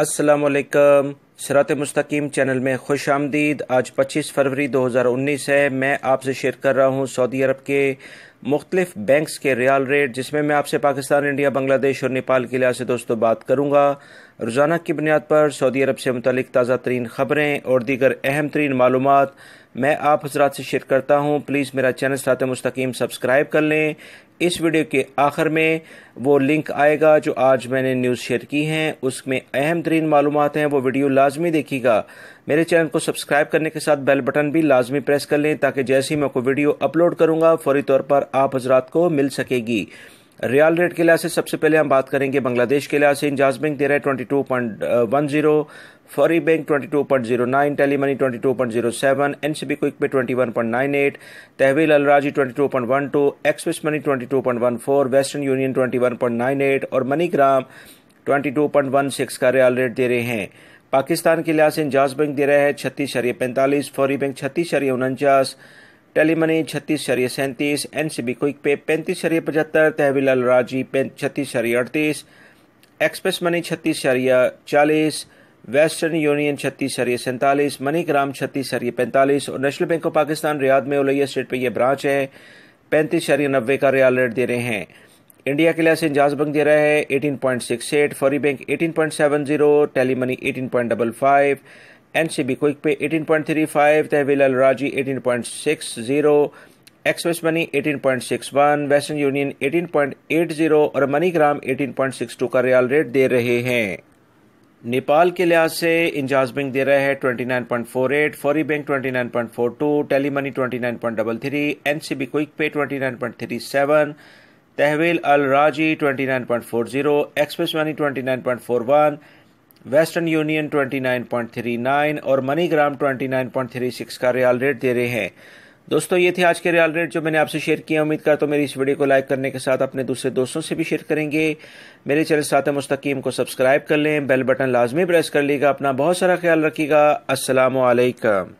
अस्सलामुअलैकुम। सिरात मुस्तकीम चैनल में खुश आमदीद। आज 25 फरवरी 2019 है। मैं आपसे शेयर कर रहा हूँ सऊदी अरब के मुख्तलिफ बैंक्स के रियाल रेट, जिसमें मैं आपसे पाकिस्तान, इंडिया, बांग्लादेश और नेपाल के लिहाज से दोस्तों बात करूँगा। रोज़ाना की बुनियाद पर सऊदी अरब से मुतालिक ताज़ा तरीन ख़बरें और दीगर अहम तरीन मालूमात मैं आप हज़रात से शेयर करता हूँ। प्लीज़ मेरा चैनल सिरात मुस्तकीम सब्सक्राइब कर लें। इस वीडियो के आखिर में वो लिंक आएगा जो आज मैंने न्यूज़ शेयर की हैं, उसमें अहम तरीन मालूमात हैं। वो वीडियो लाजमी देखिएगा। मेरे चैनल को सब्सक्राइब करने के साथ बेल बटन भी लाजमी प्रेस कर लें ताकि जैसे ही मैं कोई वीडियो अपलोड करूँगा फौरी तौर पर आप हज़रात को मिल सकेगी। रियाल रेट के लिहाज से सबसे पहले हम बात करेंगे बांग्लादेश के लिहाज से। इंजाज बैंक दे रहा है 22.10, फौरी bank 22.09, Telemoney 22.07, NCB Quick Pay 21.98, Tahweel Al Rajhi 22.12, Express Money 22.14, Western Union 21.98 और मनीग्राम 22.16 का रियाल रेट दे रहे हैं। पाकिस्तान के लिहाज से इंजाज बैंक दे रहा है 36.45, फौरी bank 36.49, Telemoney 36.37, NCB Quick Pay 35.75, Tahweel Al Rajhi 36.38, Express Money 36.40, Western Union 36.47, MoneyGram 36.45 और National Bank of Pakistan Riyadh में उलैया स्ट्रीट पे ये ब्रांच है 35.90 का रियाल रेट दे रहे हैं। इंडिया के लिहाज से इंजाज बैंक दे रहा है 18.68, फौरी bank 18.70, Telemoney 18.55, NCB Quick Pay 18.35, Tahweel Al Rajhi 18.60, Express Money 18.61, Western Union 18.80 और मनीग्राम 18.62 का रियाल रेट दे रहे हैं। नेपाल के लिहाज से इंजाज बैंक दे रहा है 29.48, फौरी bank 29.42, Telemoney 29.33, NCB Quick Pay 29.37, Tahweel Al Rajhi 29.40, Express Money 29.41, Western Union 29.39 और मनीग्राम 29.36 का रियाल रेट दे रहे हैं। दोस्तों, ये थे आज के रियाल रेट जो मैंने आपसे शेयर किया। उम्मीद करता हूँ मेरी इस वीडियो को लाइक करने के साथ अपने दूसरे दोस्तों से भी शेयर करेंगे। मेरे चैनल सिरात मुस्तकीम को सब्सक्राइब कर लें, बेल बटन लाजमी प्रेस कर लीजिएगा। अपना बहुत सारा ख्याल रखिएगा। अस्सलामु अलैकुम।